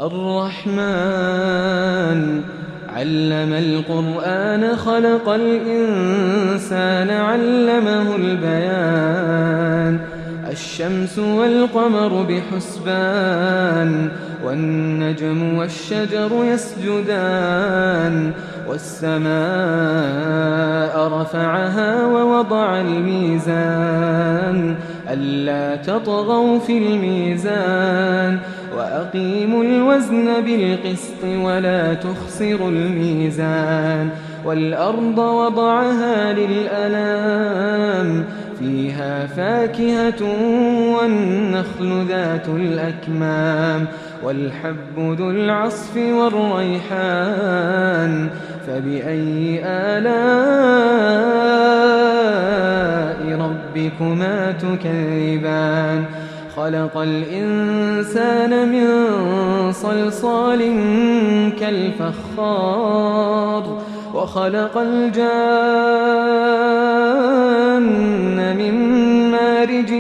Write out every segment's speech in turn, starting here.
الرحمن علم القرآن خلق الإنسان علمه البيان الشمس والقمر بحسبان والنجم والشجر يسجدان والسماء رفعها ووضع الميزان ألا تطغوا في الميزان وأقيموا الوزن بالقسط ولا تخسروا الميزان والأرض وضعها للأنام فيها فاكهة والنخل ذات الأكمام والحب ذو العصف والريحان فبأي آلاء ربكما تكذبان خلق الإنسان من صلصال كالفخار وخلق الجان من مارج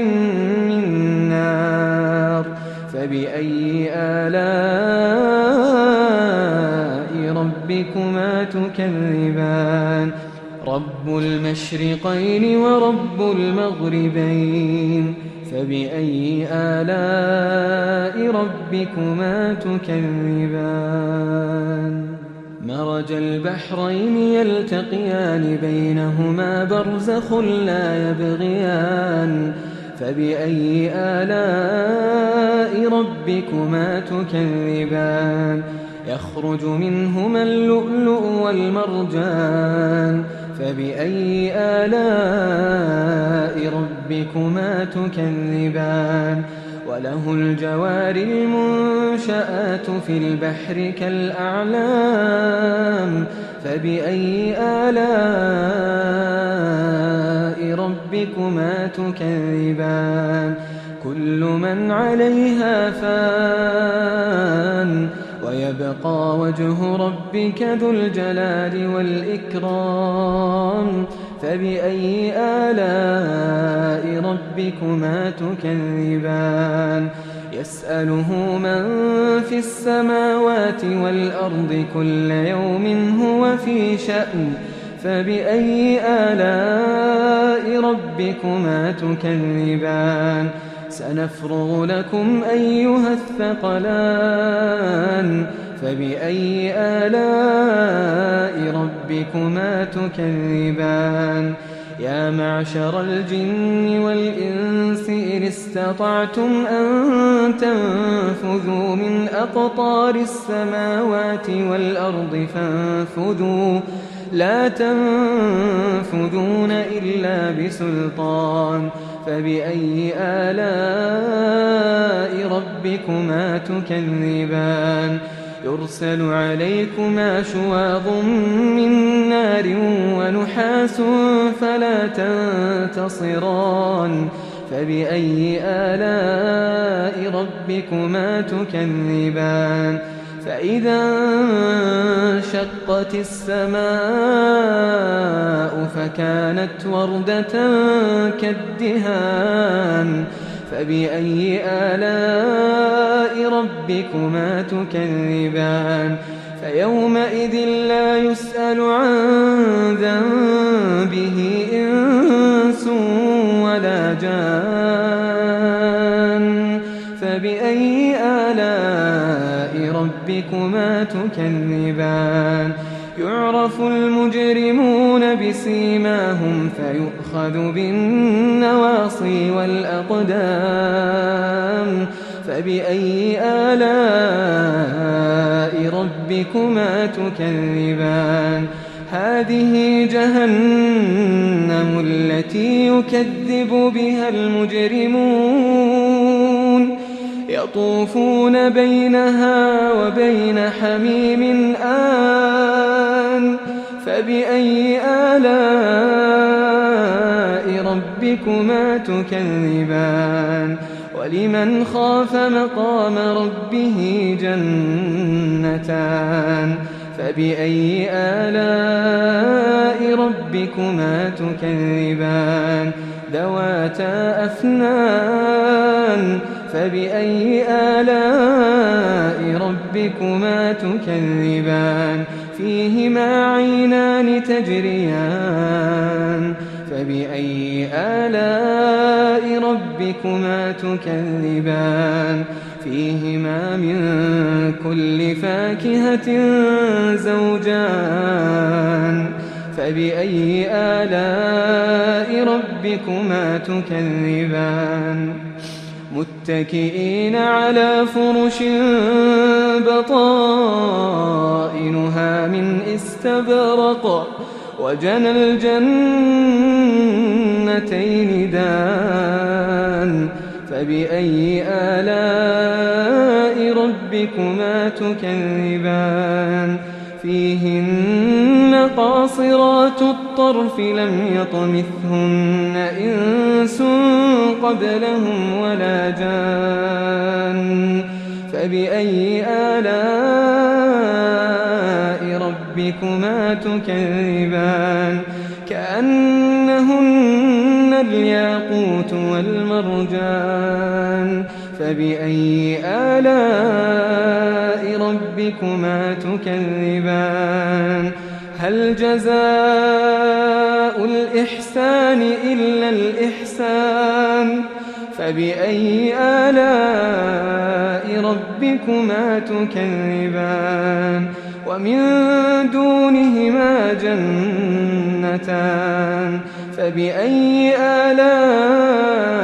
من نار فبأي آلاء ربكما تكذبان رب المشرقين ورب المغربين فبأي آلاء ربكما تكذبان مرج البحرين يلتقيان بينهما برزخ لا يبغيان فبأي آلاء ربكما تكذبان يخرج منهما اللؤلؤ والمرجان فبأي آلاء ربكما تكذبان وله الجوار المنشآت في البحر كالأعلام فبأي آلاء ربكما تكذبان كل من عليها فان ويبقى وجه ربك ذو الجلال والإكرام فبأي آلاء ربكما تكذبان يسأله من في السماوات والأرض كل يوم هو في شأن فبأي آلاء ربكما تكذبان سنفرغ لكم أيها الثقلان فبأي آلاء ربكما تكذبان يا معشر الجن والإنس إن استطعتم أن تنفذوا من أقطار السماوات والأرض فانفذوا لا تنفذون إلا بسلطان فبأي آلاء ربكما تكذبان يرسل عليكما شواظ من نار ونحاس فلا تنتصران فبأي آلاء ربكما تكذبان فإذا انشقت السماء فكانت وردة كالدهان فبأي آلاء ربكما تكذبان فيومئذ لا يسأل عن ذنبه إنس ولا جان فبأي آلاء ربكما تكذبان يعرف المجرمون بسيماهم فيؤخذ بالنواصي والأقدام فبأي آلاء ربكما تكذبان هذه جهنم التي يكذب بها المجرمون يطوفون بينها وبين حميم آن فبأي آلاء ربكما تكذبان ولمن خاف مقام ربه جنتان فبأي آلاء ربكما تكذبان ذواتا أفنان فبأي آلاء ربكما ربكما تكذبان فيهما عينان تجريان فبأي آلاء ربكما تكذبان فيهما من كل فاكهة زوجان فبأي آلاء ربكما تكذبان متكئين على فرش بطائنها من استبرق وجنى الجنتين دان فبأي آلاء ربكما تكذبان فيهن قاصرات الطرف لم يطمثهن إنس قبلهم ولا جان فبأي آلاء ربكما تكذبان كأنهن الياقوت والمرجان فبأي آلاء ربكما تكذبان هل جزاء الإحسان إلا الإحسان فبأي آلاء ربكما تكذبان ومن دونهما جنتان فبأي آلاء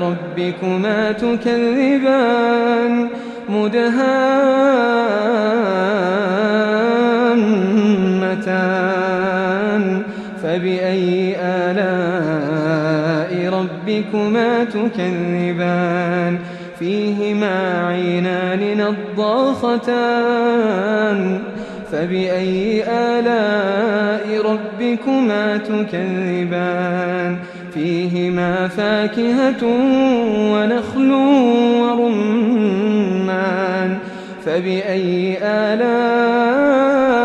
ربكما تكذبان مدهامتان فبأي آلاء ربكما تكذبان فيهما عينان نضاختان فبأي آلاء ربكما تكذبان فيهما فاكهة ونخل ورمان فبأي آلاء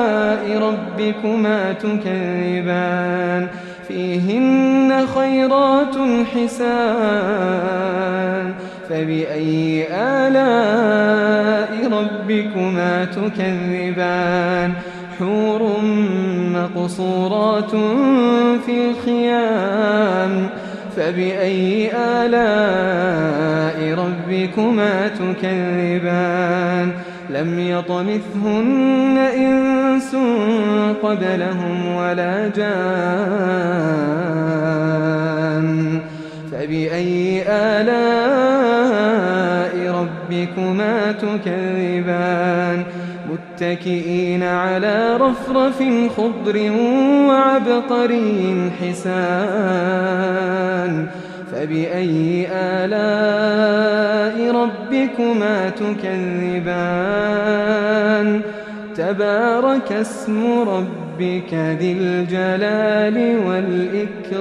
ربكما تكذبان فيهن خيرات حسان فبأي آلاء ربكما تكذبان حور مقصورات في الخيام فبأي آلاء ربكما تكذبان لم يطمثهن إنس قبلهم ولا جان فبأي آلاء ربكما تكذبان متكئين على رفرف خضر وعبقري حسان فبأي آلاء ربكما تكذبان تبارك اسم ربك ذي الجلال والإكرام